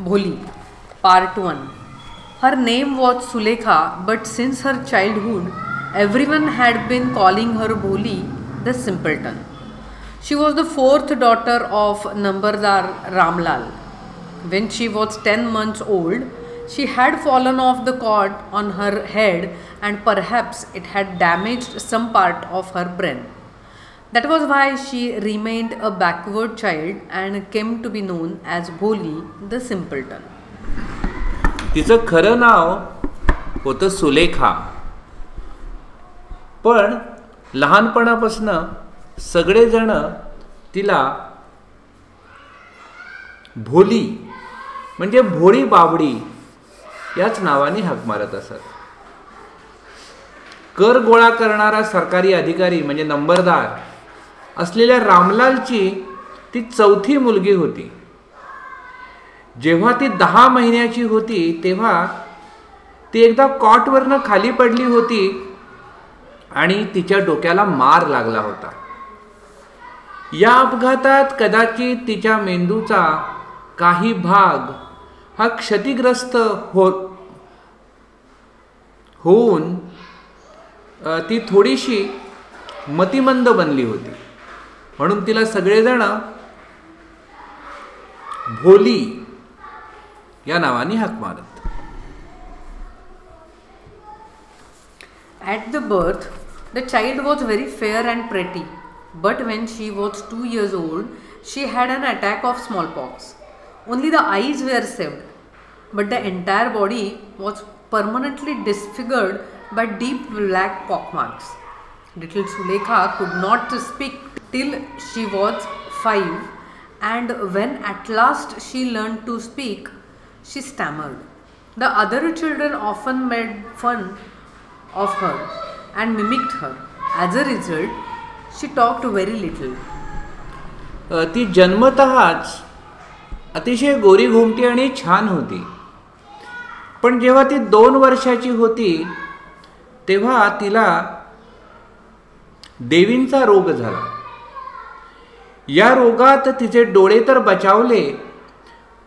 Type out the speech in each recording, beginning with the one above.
Bholi, Part 1. Her name was Sulekha, but since her childhood, everyone had been calling her Bholi, the simpleton. She was the fourth daughter of Nambardar Ramlal. When she was 10 months old, she had fallen off the cot on her head and perhaps it had damaged some part of her brain. That was why she remained a backward child and came to be known as Bholi the simpleton. तिचं खरं नाव होतं सुलेखा, पण लहानपणापासून सगळेजण तिला भोली म्हणजे भोळी बाबडी याच नावाने हाक मारत असत. कर गोळा करणारा सरकारी अधिकारी म्हणजे नंबरदार असलेल्या रामलालची ती चौथी मुलगी होती. जेव्हा ती 10 महिन्याची होती तेव्हा ती एकदा कॉटवरनं खाली पडली होती आणि तिच्या डोक्याला मार लागला होता. या अपघातात कदाचित तिच्या मेंदूचा काही भाग हा क्षतिग्रस्त होऊन ती थोडीशी मतिमंद बनली होती. म्हणून तिला सगळेजण भोली या नावाने हाक मारत. At the birth, the child was very fair and pretty, but when she was 2 years old, she had an attack of smallpox. Only the eyes were saved, but the entire body was permanently disfigured by deep black pockmarks. Little Sulekha could not speak till she was 5, and when at last she learned to speak, she stammered. The other children often made fun of her and mimicked her. As a result, she talked very little. ती जन्मतःच अतिशय गोरी घुमटी आणि छान होती. पण जेव्हा ती 2 वर्षाची होती तेव्हा तिला देवींचा रोग झाला. या रोगात तिचे डोळे तर बचावले,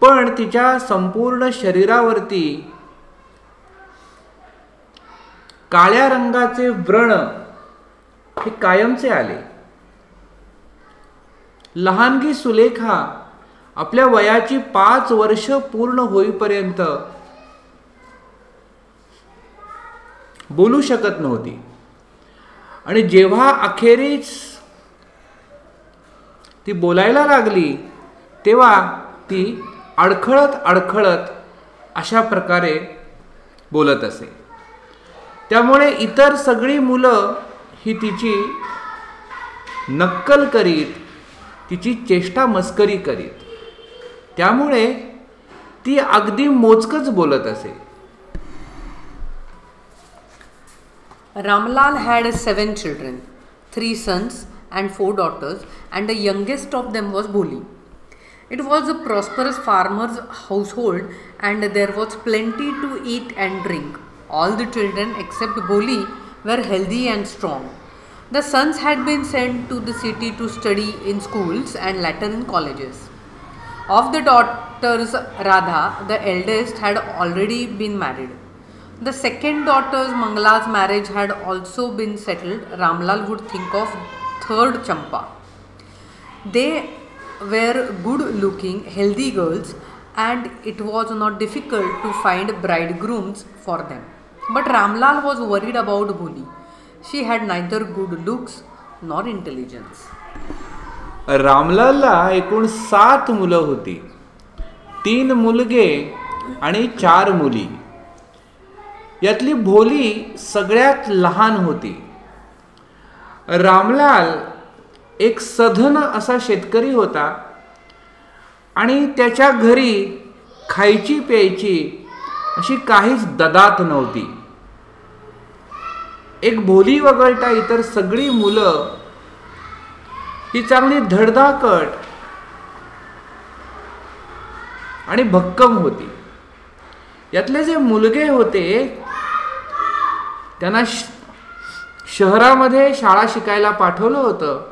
पण तिच्या संपूर्ण शरीरावरती काळ्या रंगाचे व्रण हे कायमचे आले. लहानगी सुलेखा आपल्या वयाची 5 वर्ष पूर्ण होईपर्यंत बोलू शकत नव्हती आणि जेव्हा अखेरीस ती बोलायला लागली तेव्हा ती अडखळत अशा प्रकारे बोलत असे. त्यामुळे इतर सगळी मुलं ही तिची नक्कल करीत, तिची चेष्टा मस्करी करीत. त्यामुळे ती अगदी मोजकच बोलत असे. Ramlal had 7 children, 3 sons and 4 daughters, and the youngest of them was Bholi. It was a prosperous farmer's household and there was plenty to eat and drink. All the children except Bholi were healthy and strong. The sons had been sent to the city to study in schools and later in colleges. Of the daughters, Radha, the eldest, had already been married. The second daughter's Mangala's marriage had also been settled. Ramlal would think of third Champa. They were good looking, healthy girls and it was not difficult to find bridegrooms for them. But Ramlal was worried about Bholi. She had neither good looks nor intelligence. रामलालला एकूण 7 मुलं होती. 3 मुलगे आणि 4 मुली. यातली भोली सगळ्यात लहान होती. रामलाल एक सधन असा शेतकरी होता आणि त्याच्या घरी खायची प्यायची अशी काहीच ददात नव्हती. एक भोली वगळता इतर सगळी मुलं ही चांगली धडधाकट आणि भक्कम होती. यातले जे मुलगे होते त्यांना शहरामध्ये शाळा शिकायला पाठवलं होतं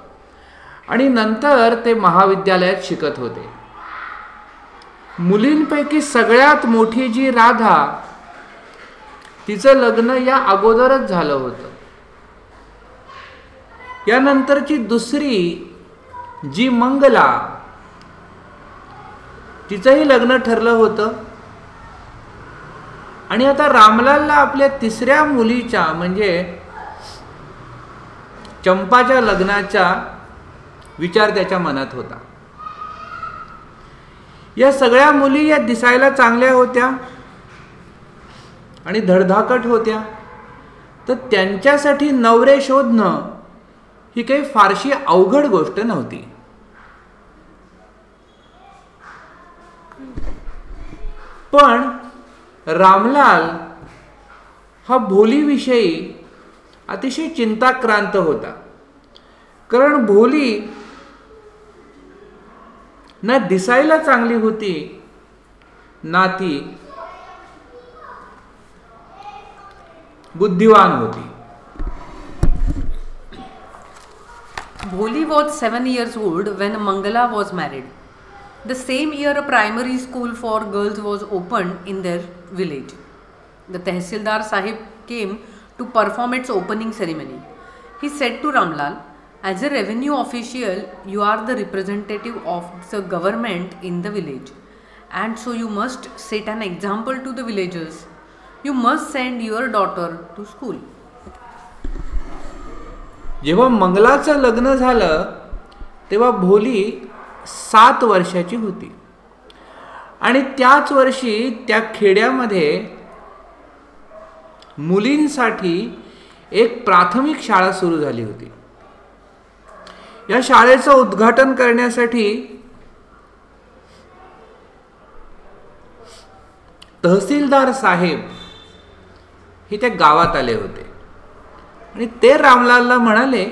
आणि नंतर ते महाविद्यालयात शिकत होते. मुलींपैकी सगळ्यात मोठी जी राधा, तिचं लग्न या अगोदरच झालं होतं. यानंतरची दुसरी जी मंगला, तिचंही लग्न ठरलं होतं. आणि आता रामलालला आपल्या तिसऱ्या मुलीच्या म्हणजे चंपाच्या लग्नाचा विचार त्याच्या मनात होता. या सगळ्या मुली या दिसायला चांगल्या होत्या आणि धडधाकट होत्या, तर त्यांच्यासाठी नवरे शोधणं ही काही फारशी अवघड गोष्ट नव्हती. पण रामलाल हा भोलीविषयी अतिशय चिंताक्रांत होता. कारण भोली ना दिसायला चांगली होती, ना ती बुद्धिवान होती. Bholi was 7 years old when Mangala was married. The same year, a primary school for girls was opened in their village. The Tehsildar Sahib came to perform its opening ceremony. He said to Ramlal, "As a revenue official, you are the representative of the government in the village, and so you must set an example to the villagers. You must send your daughter to school." जेव्हा मंगलाचं लग्न झालं तेव्हा भोली 7 वर्षाची होती. आणि त्याच वर्षी त्या खेड्यामध्ये मुलींसाठी एक प्राथमिक शाळा सुरू झाली होती. या शाळेचं उद्घाटन करण्यासाठी तहसीलदार साहेब हे त्या गावात आले होते. आणि ते रामलालला म्हणाले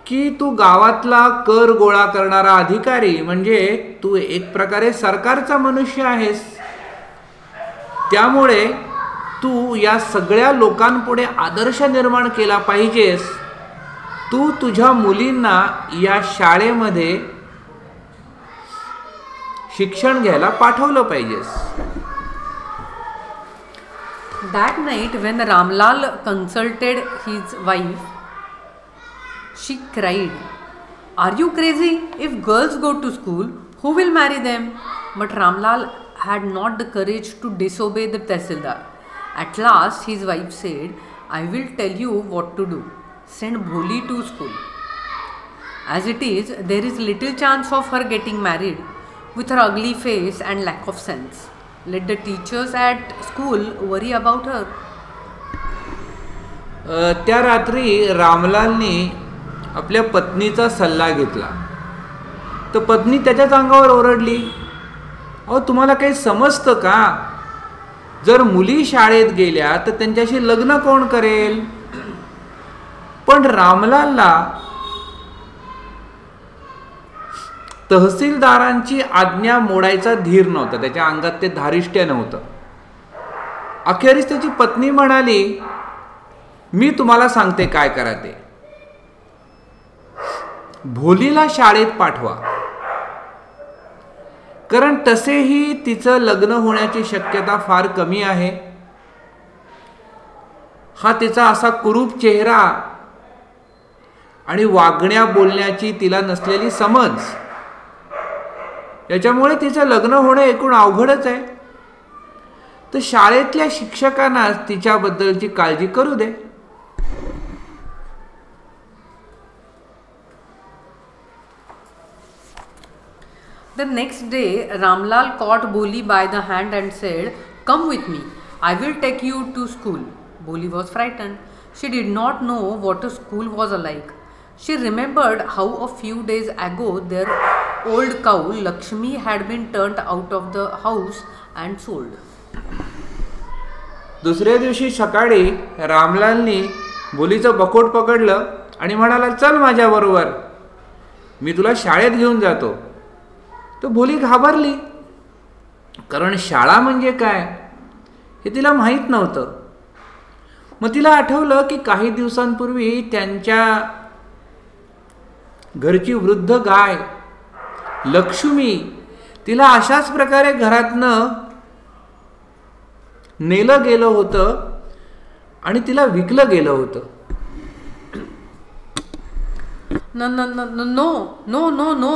की तू गावातला कर गोळा करणारा अधिकारी, म्हणजे तू एक प्रकारे सरकारचा मनुष्य आहेस, त्यामुळे तू या सगळ्या लोकांपुढे आदर्श निर्माण केला पाहिजेस. तू तुझ्या मुलींना या शाळेमध्ये शिक्षण घ्यायला पाठवलं पाहिजेस. That night, when Ramlal consulted his wife, she cried, "Are you crazy? If girls go to school, who will marry them?" But Ramlal had not the courage to disobey the Tehsildar. At last, his wife said, "I will tell you what to do. Send Bholi to school. As it is, there is little chance of her getting married with her ugly face and lack of sense. Let the teachers at school worry about her." त्या रात्री रामलालने आपल्या पत्नीचा सल्ला घेतला. तर पत्नी त्याच्याच अंगावर ओरडली, अहो तुम्हाला काही समजतं का? जर मुली शाळेत गेल्या तर त्यांच्याशी लग्न कोण करेल? पण रामलालला तहसीलदारांची आज्ञा मोडायचा धीर नव्हता, त्याच्या अंगात ते धारिष्ट्य नव्हतं. अखेरीस त्याची पत्नी म्हणाली, मी तुम्हाला सांगते काय करा ते. भोलीला शाळेत पाठवा, कारण तसेही तिचं लग्न होण्याची शक्यता फार कमी आहे. हा तिचा असा कुरूप चेहरा आणि वागण्या बोलण्याची तिला नसलेली समज, याच्यामुळे तिचं लग्न होणं एकूण अवघडच आहे. तर शाळेतल्या शिक्षकांना तिच्याबद्दलची काळजी करू दे. The next day, Ramlal caught Bholi by the hand and said, "Come with me. I will take you to school." Bholi was frightened. She did not know what a school was like. She remembered how a few days ago their old cow Lakshmi had been turned out of the house and sold. दुसऱ्या दिवशी सकाळी रामलालनी भोलीचं बकोट पकडलं आणि म्हणाला, चल माझ्याबरोबर, मी तुला शाळेत घेऊन जातो. तो भोली घाबरली, कारण शाळा म्हणजे काय हे तिला माहीत नव्हतं. मग तिला आठवलं की काही दिवसांपूर्वी त्यांच्या घरची वृद्ध गाय लक्ष्मी तिला अशाच प्रकारे घरातनं नेलं गेलं होतं आणि तिला विकलं गेलं होतं. No, no, no, no, no, no, no, no,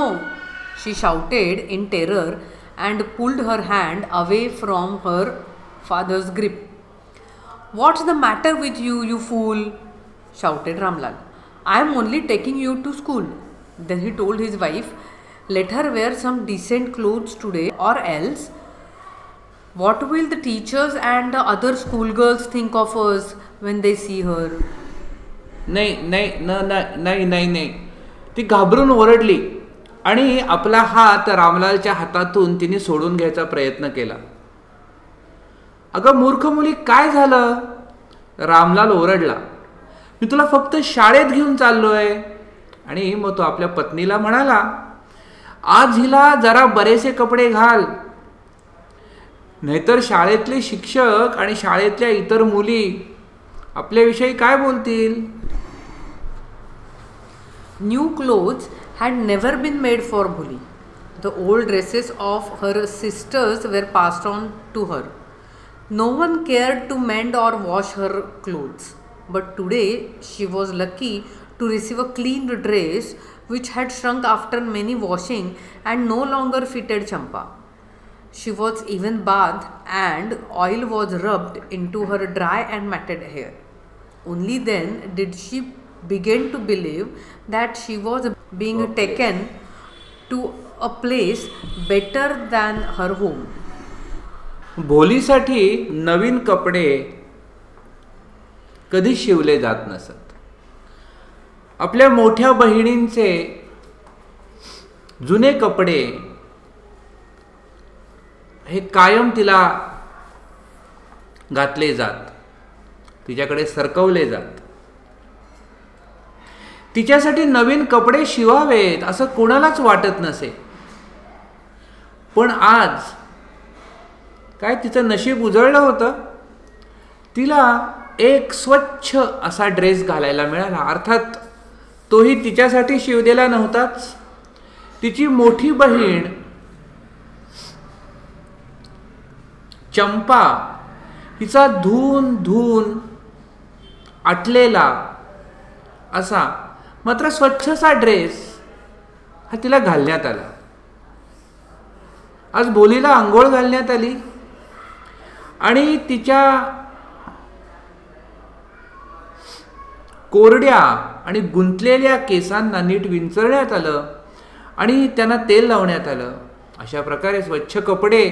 she shouted in terror and pulled her hand away from her father's grip. What's the matter with you, you fool? Shouted Ramlal. I am only taking you to school. Then he told his wife, let her wear some decent clothes today or else what will the teachers and the other schoolgirls think of us when they see her? नाही नाही नाही नाही नाही, ती घाबरून ओरडली आणि आपला हात रामलालच्या हातातून तिने सोडून घ्यायचा प्रयत्न केला. अगं मूर्ख मुली, काय झालं? रामलाल ओरडला. मी तुला फक्त शाळेत घेऊन चाललोय. आणि मग तो आपल्या पत्नीला म्हणाला, आज हिला जरा बरेचसे कपडे घाल, नाहीतर शाळेतले शिक्षक आणि शाळेतल्या इतर मुली आपल्याविषयी काय बोलतील? New clothes had never been made for Bholi. The old dresses of her sisters were passed on to her. No one cared to mend or wash her clothes. But today she was lucky to receive a clean dress which had shrunk after many washing and no longer fitted Champa. She was even bathed and oil was rubbed into her dry and matted hair. Only then did she begin to believe that she was being taken to a place better than her home. भोलीसाठी नवीन कपडे कधी शिवले जात नसत. आपल्या मोठ्या बहिणींचे जुने कपडे हे कायम तिला घातले जात, तिच्याकडे सरकवले जात. तिच्यासाठी नवीन कपडे शिवावेत असं कोणालाच वाटत नसे. पण आज काय तिचं नशीब उजळलं होतं. तिला एक स्वच्छ असा ड्रेस घालायला मिळाला. अर्थात तोही तिच्यासाठी शिवलेला नव्हताच. तिची मोठी बहीण चंपा हिचा धुवून धुवून आटलेला असा मात्र स्वच्छसा ड्रेस हा तिला घालण्यात आला. आज भोलीला आंघोळ घालण्यात आली आणि तिच्या कोरड्या आणि गुंतलेल्या केसांना नीट विंचरण्यात आलं आणि त्यांना तेल लावण्यात आलं. अशा प्रकारे स्वच्छ कपडे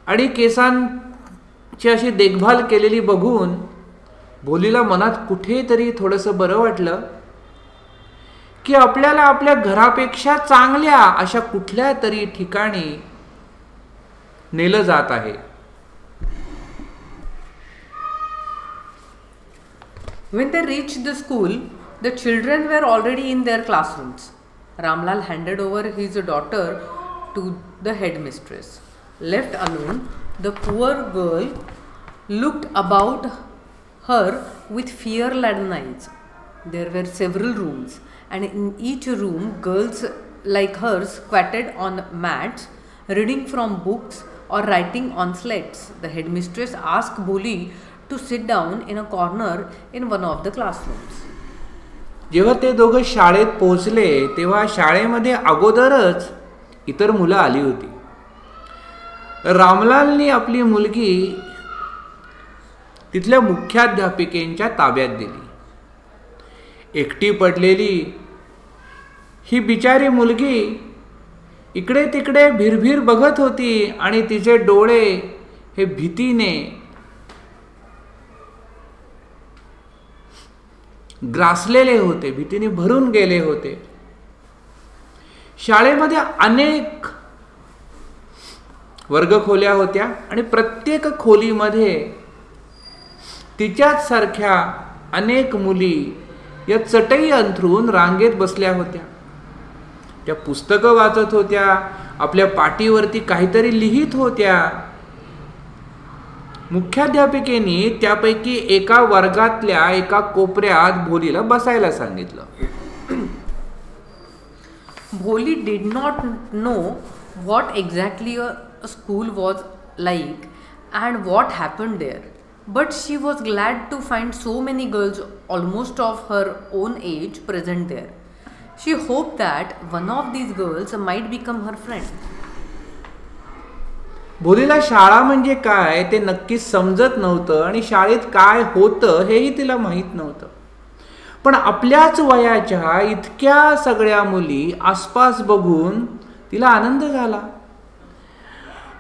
आणि केसांची अशी देखभाल केलेली बघून भोलीला मनात कुठेतरी थोडंसं बरं वाटलं की आपल्याला आपल्या घरापेक्षा चांगल्या अशा कुठल्या तरी ठिकाणी नेलं जात आहे. When they reached the school, the children were already in their classrooms. Ramlal handed over his daughter to the headmistress. Left alone, the poor girl looked about her with fear-laden eyes. There were several rooms, and in each room, girls like her squatted on mats, reading from books or writing on slates. The headmistress asked Bholi to sit down in a corner in one of the classrooms. जेव्हा ते दोघं शाळेत पोहोचले तेव्हा शाळेमध्ये अगोदरच इतर मुलं आली होती. रामलालनी आपली मुलगी तिथल्या मुख्याध्यापिकेंच्या ताब्यात दिली. एकटी पडलेली ही बिचारी मुलगी इकडे तिकडे भिरभिर बघत होती आणि तिचे डोळे हे भीतीने ग्रासलेले होते, भीतीने भरून गेले होते. शाळेमध्ये अनेक वर्गखोल्या होत्या आणि प्रत्येक खोलीमध्ये तिच्याच सारख्या अनेक मुली या चटई अंथरून रांगेत बसल्या होत्या. त्या पुस्तकं वाचत होत्या, आपल्या पाटीवरती काहीतरी लिहित होत्या. मुख्याध्यापिकेने त्यापैकी एका वर्गातल्या एका कोपऱ्यात भोलीला बसायला सांगितलं. Bholi did not know what exactly a school was like and what happened there. But she was glad to find so many girls almost of her own age present there. She hoped that one of these girls might become her friend. भोलीला शाळा म्हणजे काय ते नक्कीच समजत नव्हतं आणि शाळेत काय होतं हेही तिला माहीत नव्हतं. पण आपल्याच वयाच्या इतक्या सगळ्या मुली आसपास बघून तिला आनंद झाला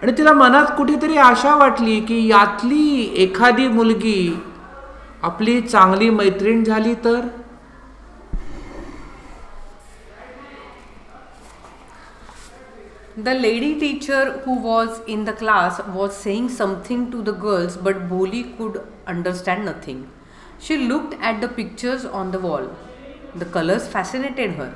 आणि तिला मनात कुठेतरी आशा वाटली की यातली एखादी मुलगी आपली चांगली मैत्रीण झाली तर. The lady teacher who was in the class was saying something to the girls, but Bholi could understand nothing. She looked at the pictures on the wall. The colors fascinated her.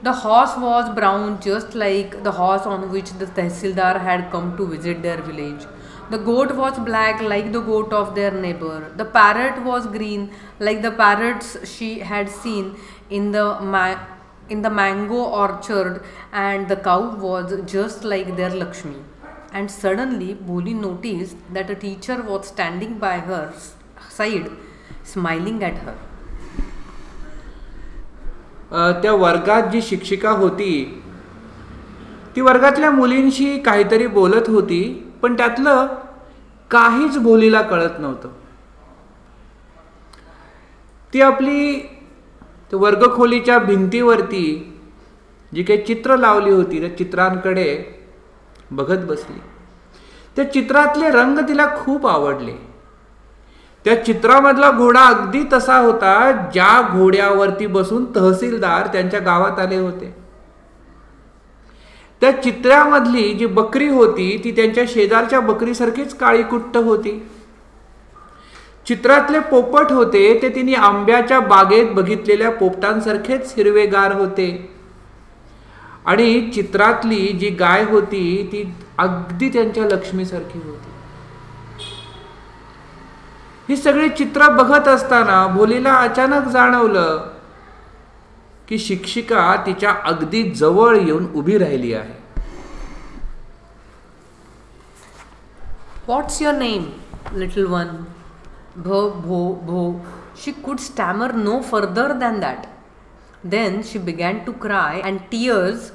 The horse was brown, just like the horse on which the Tehsildar had come to visit their village. The goat was black, like the goat of their neighbor. The parrot was green, like the parrots she had seen in the mango orchard, and the cow was just like their Lakshmi. And suddenly Bholi noticed that a teacher was standing by her side, smiling at her. त्या वर्गात जी शिक्षिका होती ती वर्गातल्या मुलींशी काहीतरी बोलत होती, पण त्यातलं काहीच भोलीला कळत नव्हतं. ती आपली वर्गखोलीच्या भिंतीवरती जी काही चित्र लावली होती त्या चित्रांकडे बघत बसली. त्या चित्रातले रंग तिला खूप आवडले. त्या चित्रामधला घोडा अगदी तसा होता ज्या घोड्यावरती बसून तहसीलदार त्यांच्या गावात आले होते. त्या चित्रामधली जी बकरी होती ती त्यांच्या शेजारच्या बकरीसारखीच काळीकुट्ट होती. चित्रातले पोपट होते ते तिने आंब्याच्या बागेत बघितलेल्या पोपटांसारखेच हिरवेगार होते. आणि चित्रातली जी गाय होती ती अगदी त्यांच्या लक्ष्मीसारखी होती. ही सगळी चित्र बघत असताना भोलीला अचानक जाणवलं की शिक्षिका तिच्या अगदी जवळ येऊन उभी राहिली आहे. What's your name, little one? Bho, bho, bho. She could stammer no further than that. Then she began to cry, and tears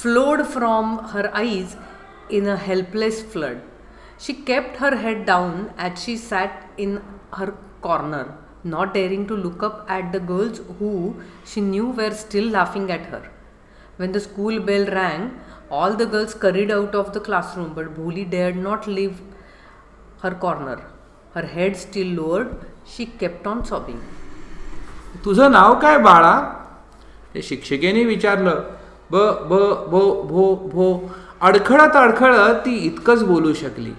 flowed from her eyes in a helpless flood. She kept her head down as she sat in her corner, not daring to look up at the girls who she knew were still laughing at her. When the school bell rang, all the girls scurried out of the classroom, but Bholi dared not leave her corner. Her head still lowered, she kept on sobbing. तुझं नाव काय बाळा? ते शिक्षिकेने विचारलं. ब ब भो भो भो अडखळत अडखळत ती इतकंच बोलू शकली.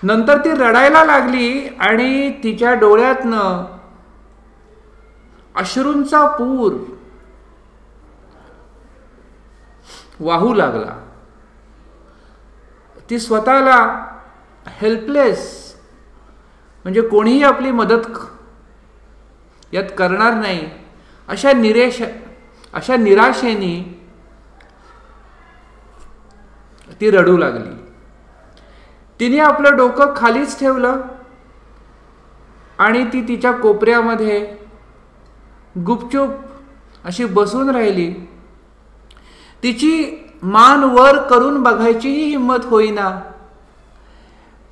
नंतर ती रडायला लागली आणि तिच्या डोळ्यातनं अश्रूंचा पूर वाहू लागला. ती स्वतःला हेल्पलेस म्हणजे कोणीही आपली मदत यात करणार नाही अशा निराशेने ती रडू लागली. तिने आपलं डोकं खालीच ठेवलं आणि ती तिच्या कोपऱ्यामध्ये गुपचूप अशी बसून राहिली. तिची मान वर करून बघायचीही हिंमत होईना,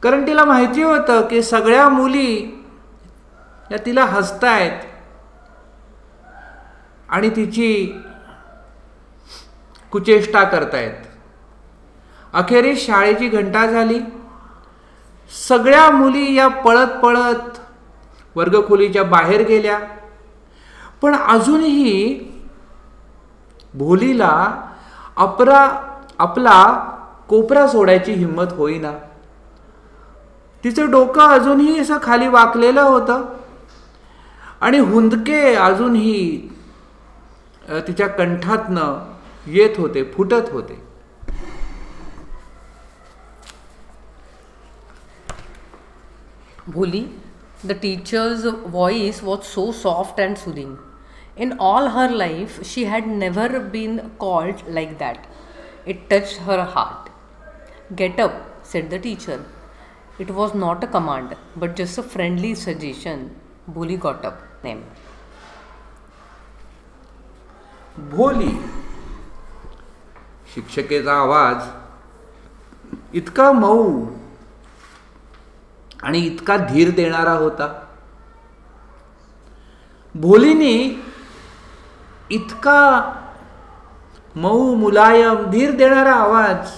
कारण तिला माहिती होतं की सगळ्या मुली या तिला हसतायत आणि तिची कुचेष्टा करतायत. अखेरीस शाळेची घंटा झाली. सगळ्या मुली या पळत पळत वर्गखोलीच्या बाहेर गेल्या, पण अजूनही भोलीला आपला कोपरा सोडायची हिंमत होईना. तिचं डोकं अजूनही असं खाली वाकलेलं होतं आणि हुंदके अजूनही तिच्या कंठातनं येत होते, फुटत होते. Bholi, the teacher's voice was so soft and soothing. In all her life, she had never been called like that. It touched her heart. "Get up," said the teacher. It was not a command, but just a friendly suggestion. Bholi got up. Name. भोली. शिक्षकेचा आवाज इतका मऊ आणि इतका धीर देणारा होता. भोलीने इतका मऊ मुलायम धीर देणारा आवाज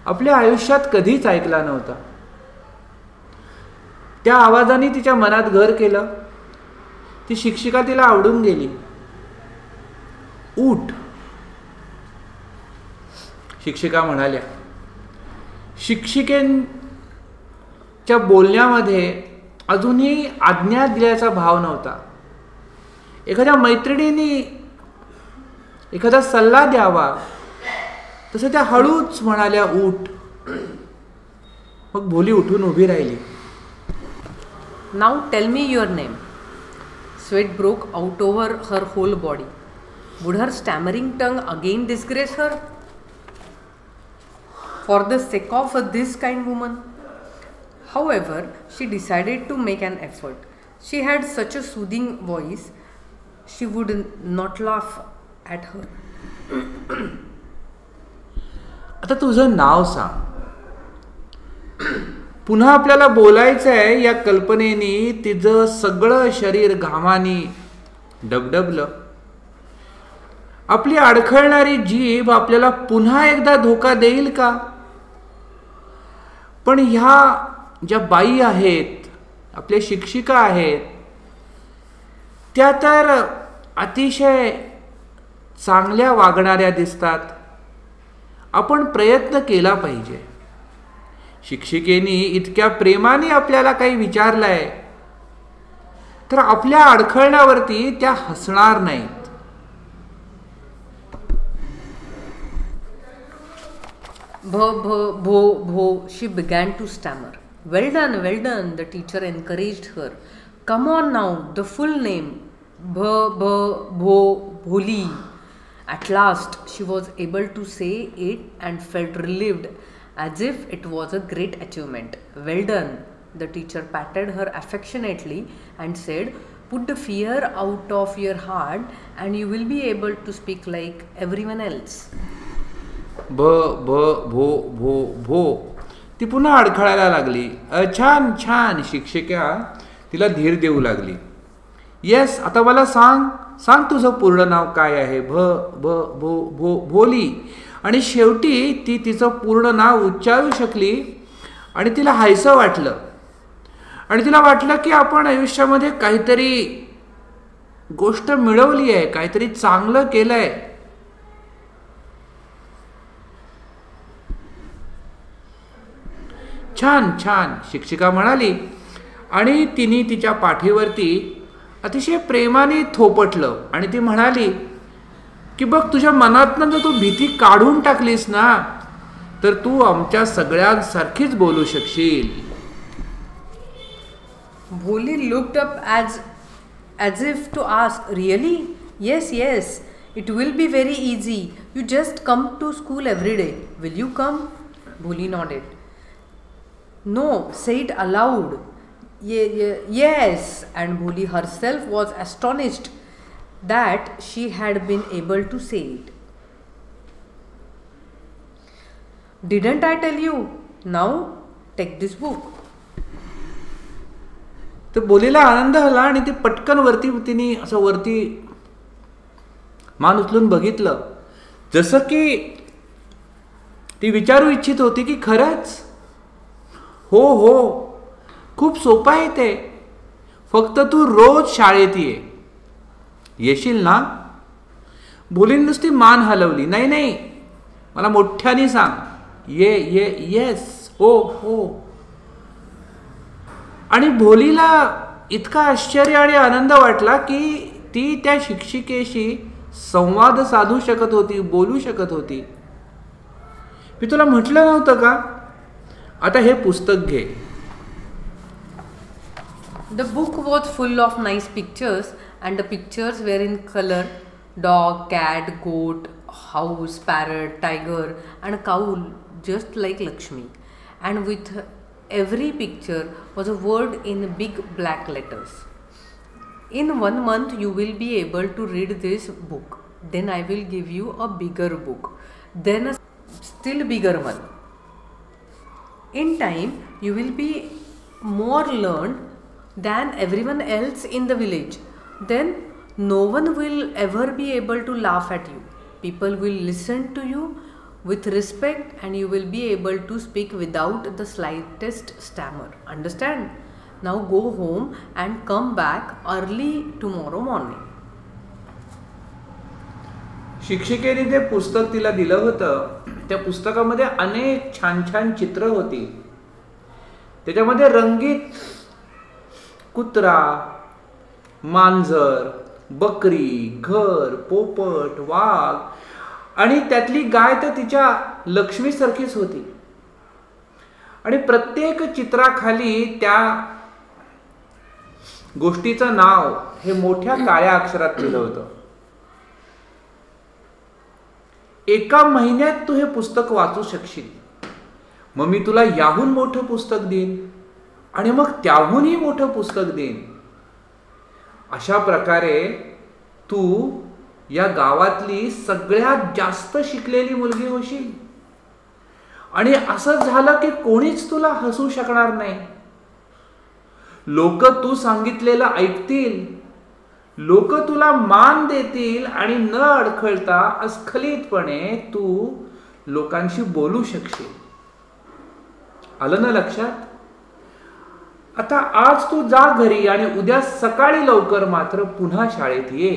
आपल्या आयुष्यात कधीच ऐकला नव्हता. त्या आवाजाने तिच्या मनात घर केलं. ती शिक्षिका तिला आवडून गेली. "उठ," शिक्षिका म्हणाल्या. शिक्षिकेच्या बोलण्यामध्ये अजूनही आज्ञा दिल्याचा भाव नव्हता. एखाद्या मैत्रिणीने एखादा सल्ला द्यावा तसं त्या हळूच म्हणाल्या, "उठ." मग भोली उठून उभी राहिली. "Now tell me your name." Sweat broke out over her whole body. Would her stammering tongue again disgrace her? For the sake of this kind woman? However, she decided to make an effort. She had such a soothing voice, she would not laugh at her. आता तुझं नाव सांग. पुन्हा आपल्याला बोलायचं आहे या कल्पनेने तिचं सगळं शरीर घामाने डबडबलं. आपली अडखळणारी जीभ आपल्याला पुन्हा एकदा धोका देईल का? पण ह्या ज्या बाई आहेत, आपल्या शिक्षिका आहेत, त्या तर अतिशय चांगल्या वागणाऱ्या दिसतात. आपण प्रयत्न केला पाहिजे. शिक्षिकेने इतक्या प्रेमाने आपल्याला काही विचारलंय तर आपल्या अडखळण्यावरती त्या हसणार नाहीत. Bho, she began to stammer. Well done, the teacher encouraged her. Come on now, the full name. Bholi. At last, she was able to say it and felt relieved, as if it was a great achievement. Well done. The teacher patted her affectionately and said, "Put the fear out of your heart and you will be able to speak like everyone else." भो ती पुन्हा अडखळायला लागली. छान छान. शिक्षिका तिला धीर देऊ लागली. "येस, आता मला सांग तुझं पूर्ण नाव काय आहे?" भोली. आणि शेवटी ती तिचं पूर्ण नाव उच्चारू शकली आणि तिला हायसं वाटलं. आणि तिला वाटलं की आपण आयुष्यामध्ये काहीतरी गोष्ट मिळवली आहे, काहीतरी चांगलं केलंय. छान छान, शिक्षिका म्हणाली. आणि तिने तिच्या पाठीवरती अतिशय प्रेमाने थोपटलं आणि ती म्हणाली की "बघ, तुझ्या मनातनं जर तू भीती काढून टाकलीस ना तर तू आमच्या सगळ्यांसारखीच बोलू शकशील." Bholi looked up as if to ask, "Really?" Yes, it will be very easy. You just come to school every day. Will you come?" Bholi nodded. "No, say it aloud." Yes. And Bholi herself was astonished that she had been able to say it. "Didn't I tell you? Now take this book." तर बोलीला आनंद झाला आणि ती पटकन तिने असं वरती मान उचलून बघितलं, जसं की ती विचारू इच्छित होती की खरंच? हो, खूप सोपं आहे ते. फक्त तू रोज शाळेत येशील ना? भोलीने नुसती मान हलवली. नाही, मला मोठ्याने सांग. येस, हो. आणि भोलीला इतका आश्चर्य आणि आनंद वाटला की ती त्या शिक्षिकेशी संवाद साधू शकत होती, बोलू शकत होती. मी तुला म्हटलं नव्हतं का? आता हे पुस्तक घे. The book was full of nice pictures and the pictures were in color: dog, cat, goat, house, parrot, tiger, and a cow, just like Lakshmi. And with every picture was a word in big black letters. In 1 month you will be able to read this book. Then I will give you a bigger book. Then a still bigger one. In time you will be more learned than everyone else in the village. Then no one will ever be able to laugh at you. People will listen to you with respect, and you will be able to speak without the slightest stammer. Understand? Now go home and come back early tomorrow morning. शिक्षिकेने जे पुस्तक तिला दिलं होतं, त्या पुस्तकामध्ये अनेक छान छान चित्र होती. त्याच्यामध्ये रंगीत कुत्रा, मांजर, बकरी, घर, पोपट, वाघ आणि त्यातली गाय तर तिच्या लक्ष्मीसारखीच होती. आणि प्रत्येक चित्राखाली त्या गोष्टीचं नाव हे मोठ्या काळ्या अक्षरात लिहिलं होतं. 1 महिन्यात तू हे पुस्तक वाचू शकशील, मग मी तुला याहून मोठं पुस्तक देईन आणि मग त्याहूनही मोठं पुस्तक देईन. अशा प्रकारे तू या गावातली सगळ्यात जास्त शिकलेली मुलगी होशील. आणि असं झालं की कोणीच तुला हसू शकणार नाही. लोक तू सांगितलेलं ऐकतील, लोक तुला मान देतील आणि न अडखळता अस्खलितपणे तू लोकांशी बोलू शकशील. आलं ना लक्षात? आता आज तू जा घरी आणि उद्या सकाळी लवकर मात्र पुन्हा शाळेत ये.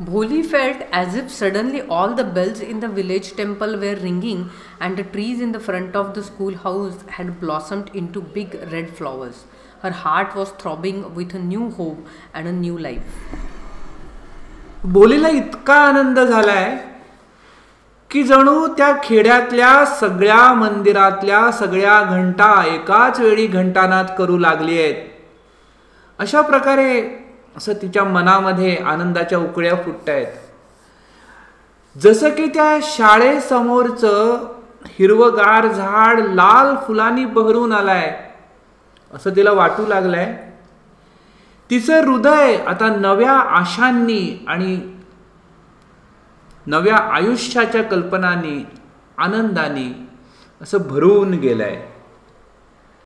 Bholi felt as if suddenly all the bells in the village temple were ringing, and the trees in the front of the schoolhouse had blossomed into big red flowers. Her heart was throbbing with a new hope and a new life. भोलीला इतका आनंद झालाय की जणू त्या खेड्यातल्या सगळ्या मंदिरातल्या सगळ्या घंटा एकाच वेळी घंटानाद करू लागली आहेत. अशा प्रकारे असं तिच्या मनामध्ये आनंदाच्या उकळ्या फुटतायत. जसं की त्या शाळेसमोरचं हिरवगार झाड लाल फुलांनी बहरून आलाय असं तिला वाटू लागलंय. तिचं हृदय आता नव्या आशांनी आणि नव्या आयुष्याच्या कल्पनांनी, आनंदाने असं भरून गेलंय.